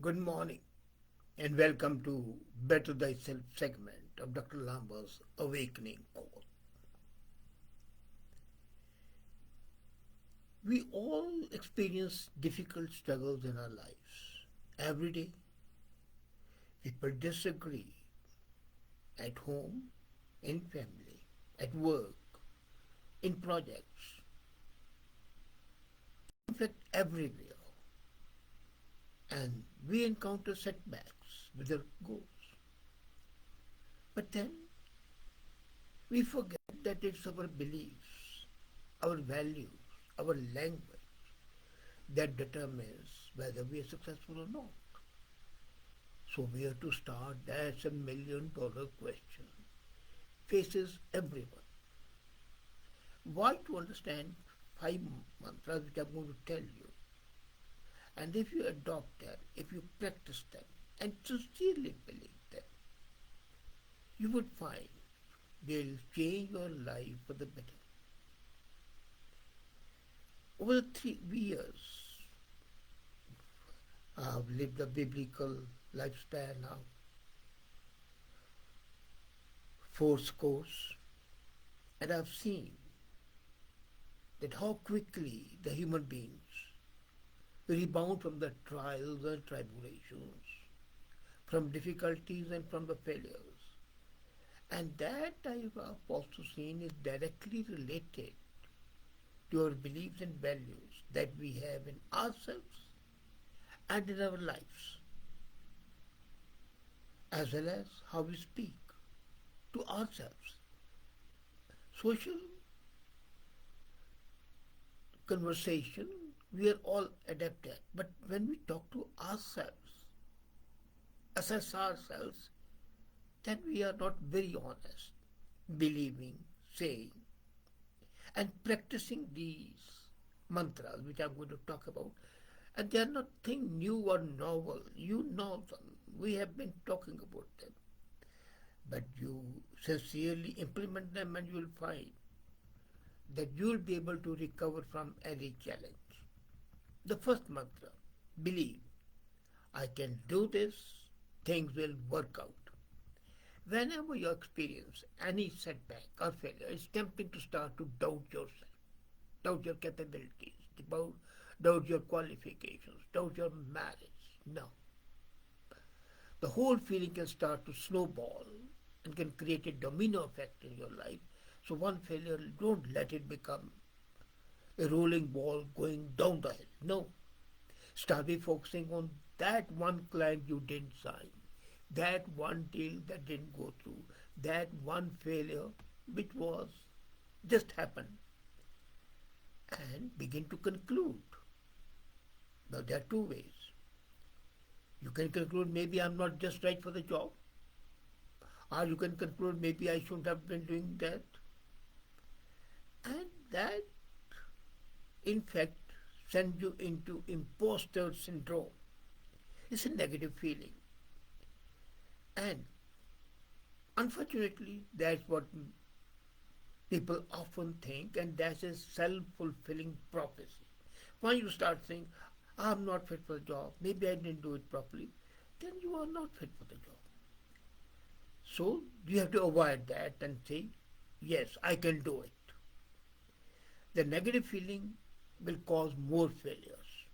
Good morning and welcome to Better Thyself segment of Dr. Lamba's Awakening Call. We all experience difficult struggles in our lives. Every day, people disagree at home, in family, at work, in projects, in fact, everywhere. And we encounter setbacks with our goals. But then we forget that it's our beliefs, our values, our language that determines whether we are successful or not. So where to start? That's $1 million question. Faces everyone. Why to understand five mantras which I'm going to tell you. And if you adopt them, if you practice them, and sincerely believe them, you would find they'll change your life for the better. Over the 3 years, I've lived a biblical lifestyle now, fourscore, and I've seen that how quickly the human beings rebound from the trials and tribulations, from difficulties and from the failures. And that I've also seen is directly related to our beliefs and values that we have in ourselves and in our lives, as well as how we speak to ourselves. Social conversation, we are all adept at, but when we talk to ourselves, assess ourselves, then we are not very honest, believing, saying, and practicing these mantras, which I'm going to talk about. And they are nothing new or novel. You know them. We have been talking about them. But you sincerely implement them and you will find that you will be able to recover from any challenge. The first mantra, believe. I can do this, things will work out. Whenever you experience any setback or failure, it's tempting to start to doubt yourself, doubt your capabilities, doubt your qualifications, doubt your marriage. No. The whole feeling can start to snowball and can create a domino effect in your life. So one failure, don't let it become a rolling ball going down the hill. No. Start by focusing on that one client you didn't sign, that one deal that didn't go through, that one failure which was just happened, and begin to conclude. Now there are two ways. You can conclude maybe I'm not just right for the job, or you can conclude maybe I shouldn't have been doing that, and that in fact sends you into imposter syndrome. It's a negative feeling. And unfortunately, that's what people often think, and that's a self-fulfilling prophecy. When you start saying, I'm not fit for the job, maybe I didn't do it properly, then you are not fit for the job. So you have to avoid that and say, yes, I can do it. The negative feeling will cause more failures,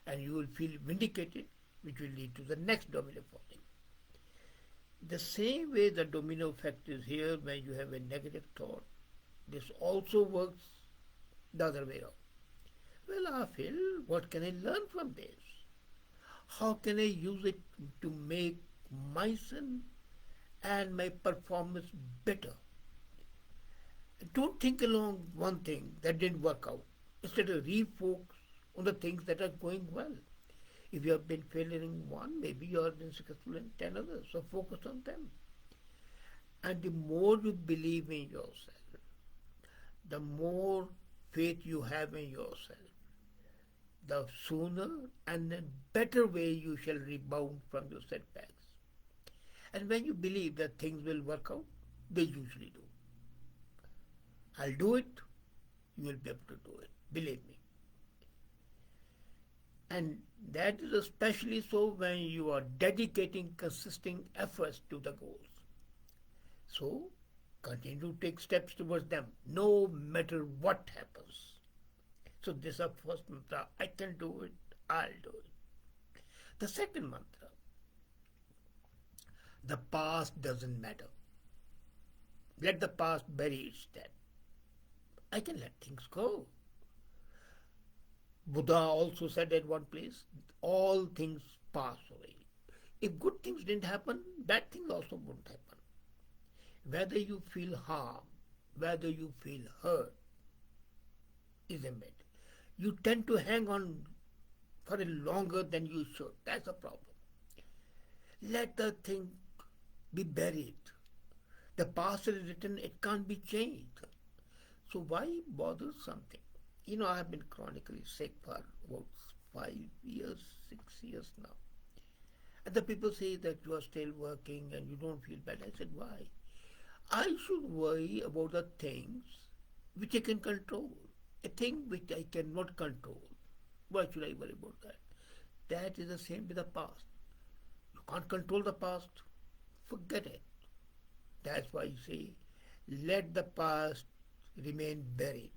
and you will feel vindicated, which will lead to the next domino falling. The same way the domino effect is here when you have a negative thought, this also works the other way around. Well, I feel, what can I learn from this? How can I use it to make myself and my performance better? Don't think along one thing that didn't work out. Instead of refocus on the things that are going well. If you have been failing in one, maybe you have been successful in 10 others. So focus on them. And the more you believe in yourself, the more faith you have in yourself, the sooner and in better way you shall rebound from your setbacks. And when you believe that things will work out, they usually do. I'll do it, you will be able to do it. Believe me. And that is especially so when you are dedicating consistent efforts to the goals. So continue to take steps towards them no matter what happens. So this is our first mantra. I can do it, I'll do it. The second mantra, the past doesn't matter. Let the past bury its dead. I can let things go. Buddha also said at one place, all things pass away. If good things didn't happen, bad things also wouldn't happen. Whether you feel harm, whether you feel hurt, is a matter. You tend to hang on for a longer than you should. That's a problem. Let the thing be buried. The past is written, it can't be changed. So why bother something? I have been chronically sick for about 5 years, 6 years now. And the people say that you are still working and you don't feel bad. I said, why? I should worry about the things which I can control. A thing which I cannot control. Why should I worry about that? That is the same with the past. You can't control the past. Forget it. That's why you say, let the past remain buried.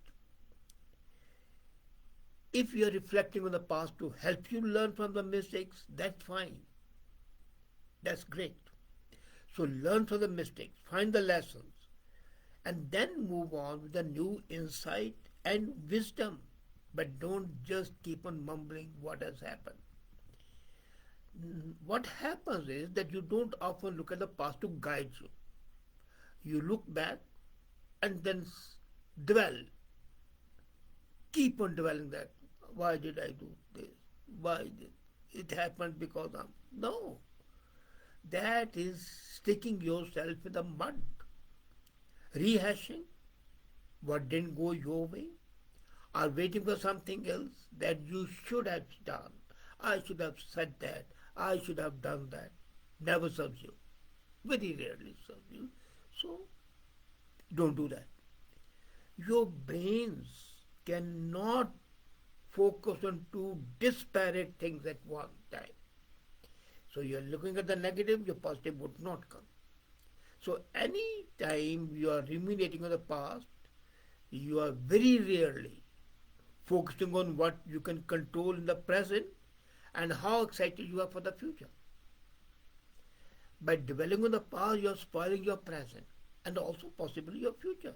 If you are reflecting on the past to help you learn from the mistakes, that's fine. That's great. So learn from the mistakes, find the lessons, and then move on with a new insight and wisdom. But don't just keep on mumbling what has happened. What happens is that you don't often look at the past to guide you. You look back and then dwell. Keep on dwelling that. Why did I do this? Why did it happen because of... No. That is sticking yourself in the mud. Rehashing what didn't go your way, or waiting for something else that you should have done. I should have said that. I should have done that. Never serves you. Very rarely serves you. So, don't do that. Your brains cannot focus on two disparate things at one time. So you're looking at the negative, your positive would not come. So any time you are ruminating on the past, you are very rarely focusing on what you can control in the present and how excited you are for the future. By dwelling on the past, you are spoiling your present and also possibly your future.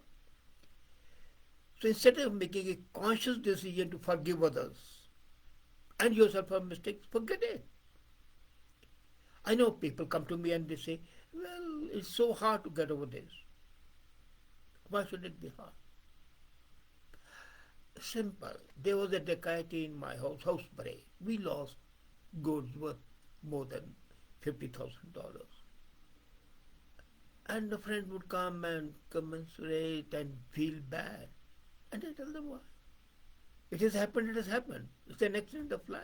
So instead of making a conscious decision to forgive others and yourself for mistakes, forget it. I know people come to me and they say, well, it's so hard to get over this. Why should it be hard? Simple. There was a dacoity in my house break. We lost goods worth more than $50,000. And the friend would come and commiserate and feel bad. And I tell them why. It has happened, it has happened. It's an accident of life.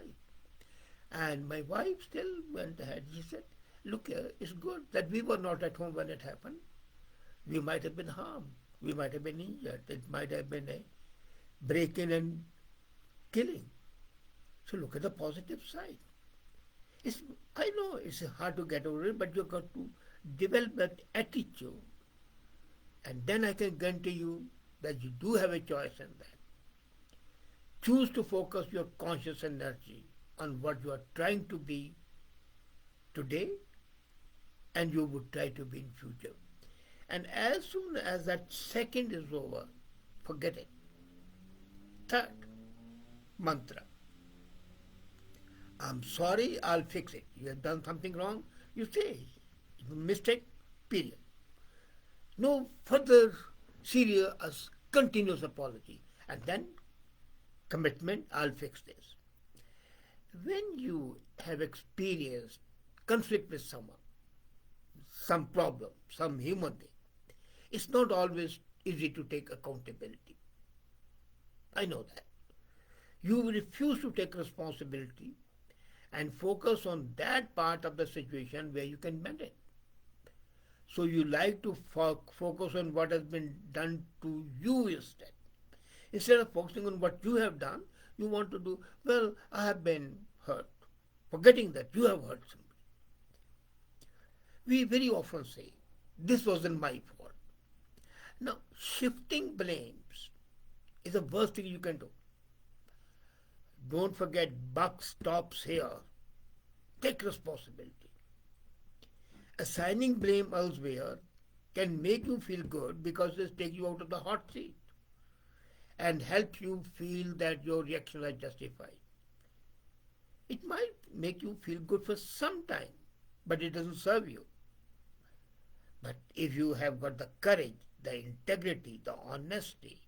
And my wife still went ahead. She said, look here, it's good that we were not at home when it happened. We might have been harmed. We might have been injured. It might have been a break-in and killing. So look at the positive side. I know it's hard to get over it, but you've got to develop that attitude. And then I can guarantee you that you do have a choice in that. Choose to focus your conscious energy on what you are trying to be today and you would try to be in future. And as soon as that second is over, forget it. Third mantra. I'm sorry, I'll fix it. You have done something wrong, you say, mistake, period. No further serious, continuous apology. And then commitment, I'll fix this. When you have experienced conflict with someone, some problem, some human thing, it's not always easy to take accountability. I know that. You refuse to take responsibility and focus on that part of the situation where you can mend it. So you like to focus on what has been done to you instead. Instead of focusing on what you have done, You want to do, well, I have been hurt, forgetting that you have hurt somebody. We very often say, this wasn't my fault. Now, shifting blames is the worst thing you can do. Don't forget, buck stops here. Take responsibility. Assigning blame elsewhere can make you feel good because it takes you out of the hot seat and helps you feel that your reactions are justified. It might make you feel good for some time, but it doesn't serve you. But if you have got the courage, the integrity, the honesty,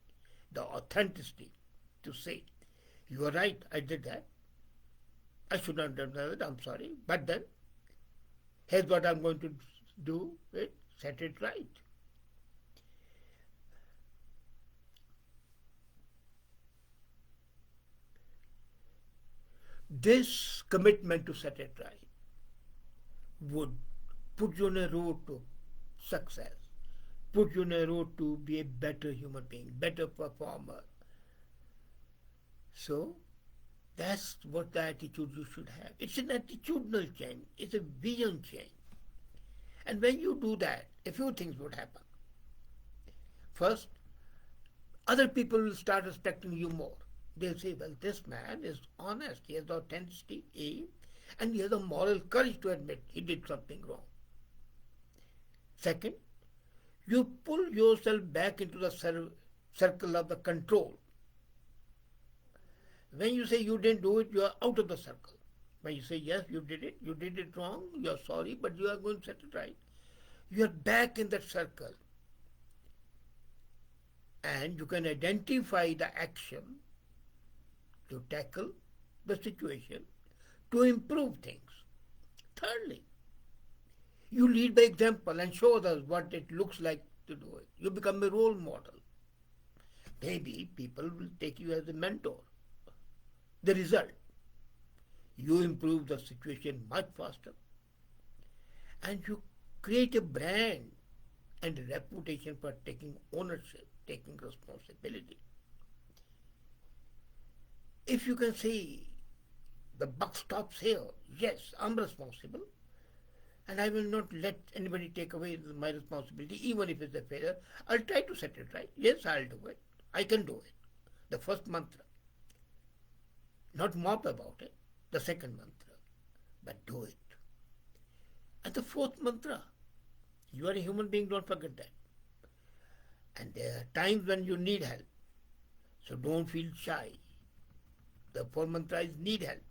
the authenticity to say, you are right, I did that. I should not have done it, I'm sorry. But then, here's what I'm going to do, set it right. This commitment to set it right would put you on a road to success, put you on a road to be a better human being, better performer. So that's what the attitude you should have. It's an attitudinal change. It's a vision change. And when you do that, a few things would happen. First, other people will start respecting you more. They'll say, well, this man is honest. He has the authenticity, and he has the moral courage to admit he did something wrong. Second, you pull yourself back into the circle of the control. When you say you didn't do it, you are out of the circle. When you say, yes, you did it wrong, you are sorry, but you are going to set it right. You are back in that circle. And you can identify the action to tackle the situation, to improve things. Thirdly, you lead by example and show others what it looks like to do it. You become a role model. Maybe people will take you as a mentor. The result, you improve the situation much faster, and you create a brand and a reputation for taking ownership, taking responsibility. If you can say, the buck stops here, yes, I'm responsible, and I will not let anybody take away my responsibility, even if it's a failure. I'll try to set it right. Yes, I'll do it. I can do it. The first mantra. Not mop about it, the second mantra, but do it. And the fourth mantra, you are a human being, don't forget that. And there are times when you need help, so don't feel shy. The fourth mantra is need help.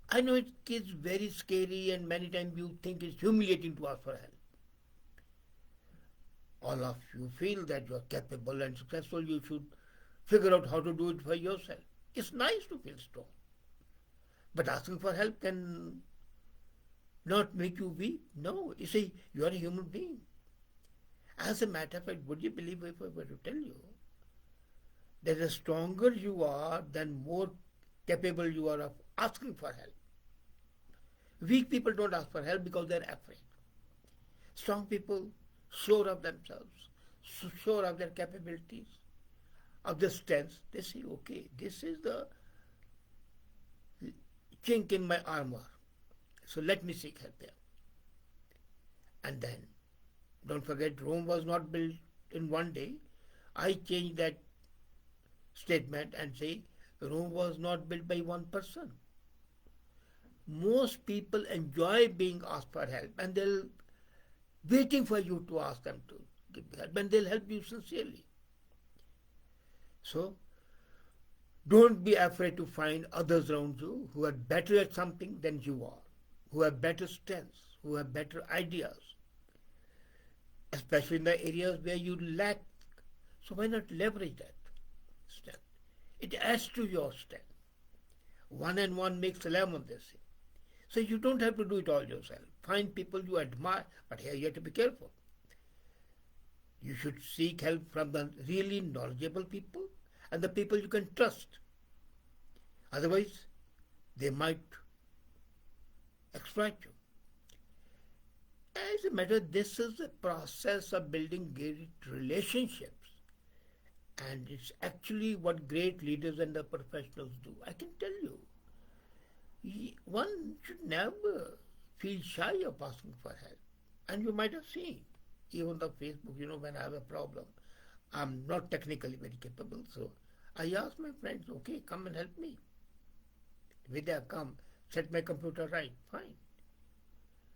I know it is very scary and many times you think it's humiliating to ask for help. All of you feel that you are capable and successful, you should figure out how to do it for yourself. It's nice to feel strong. But asking for help can not make you weak. No, you see, you are a human being. As a matter of fact, would you believe if I were to tell you that the stronger you are, then more capable you are of asking for help. Weak people don't ask for help because they're afraid. Strong people, sure of themselves, sure of their capabilities, of their strengths, they say, okay, this is the chink in my armor, so let me seek help there. And then, don't forget, Rome was not built in one day. I change that statement and say, Rome was not built by one person. Most people enjoy being asked for help, and they'll waiting for you to ask them to give help, and they'll help you sincerely. So, don't be afraid to find others around you who are better at something than you are, who have better strengths, who have better ideas, especially in the areas where you lack. So why not leverage that strength? It adds to your strength. 1 and 1 makes 11, they say. So you don't have to do it all yourself. Find people you admire, but here you have to be careful. You should seek help from the really knowledgeable people and the people you can trust. Otherwise, they might exploit you. As a matter, this is a process of building great relationships, And it's actually what great leaders and the professionals do. I can tell you, one should never feel shy of asking for help. And you might have seen, even on Facebook, when I have a problem, I'm not technically very capable, so I ask my friends, okay, come and help me. Vidya, come, set my computer right. Fine.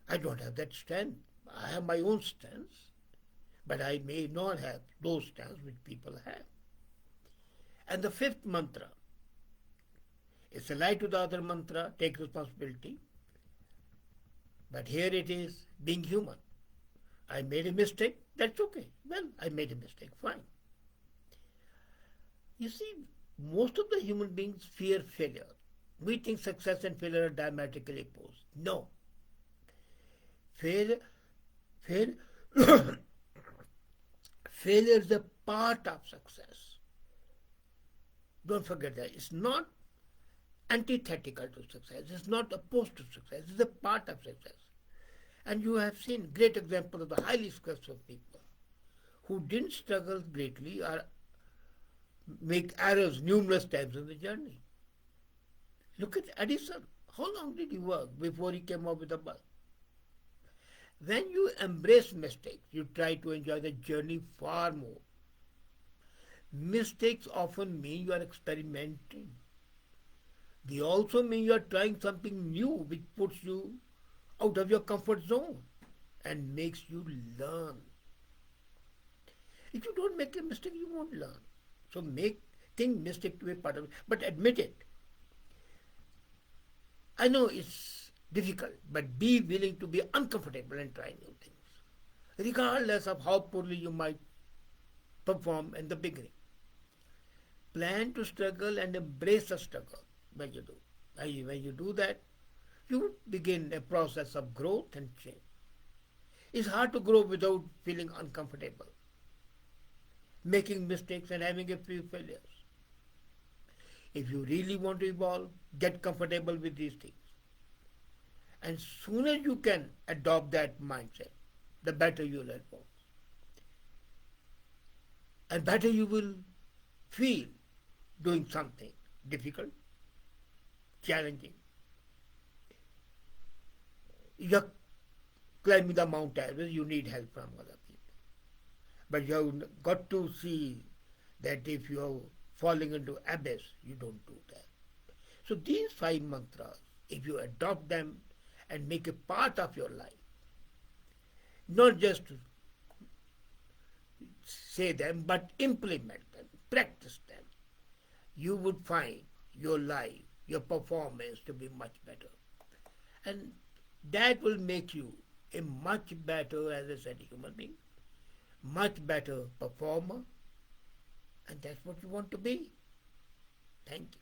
I don't have that strength. I have my own strengths, but I may not have those strengths which people have. And the fifth mantra is a lie to the other mantra, take responsibility. But here it is being human. I made a mistake, that's okay. Well, I made a mistake, fine. You see, most of the human beings fear failure. We think success and failure are diametrically opposed. No. Failure, failure, failure is a part of success. Don't forget that. It's not antithetical to success. It's not opposed to success. It's a part of success. And you have seen great examples of the highly successful people who didn't struggle greatly or make errors numerous times in the journey. Look at Edison. How long did he work before he came up with the bulb? When you embrace mistakes, you try to enjoy the journey far more. Mistakes often mean you are experimenting. They also mean you are trying something new which puts you out of your comfort zone and makes you learn. If you don't make a mistake, you won't learn. So think mistake to be part of it, but admit it. I know it's difficult, but be willing to be uncomfortable and try new things, regardless of how poorly you might perform in the beginning. Plan to struggle and embrace the struggle when you do. When you do that, you begin a process of growth and change. It's hard to grow without feeling uncomfortable, making mistakes and having a few failures. If you really want to evolve, get comfortable with these things. And sooner you can adopt that mindset, the better you'll evolve. And better you will feel doing something difficult, challenging. You're climbing the Mount Everest, you need help from other people. But you've got to see that if you're falling into abyss, you don't do that. So these 5 mantras, if you adopt them and make a part of your life, not just say them, but implement them, practice them, you would find your life, your performance to be much better. And that will make you a much better, as I said, human being, much better performer, and that's what you want to be. Thank you.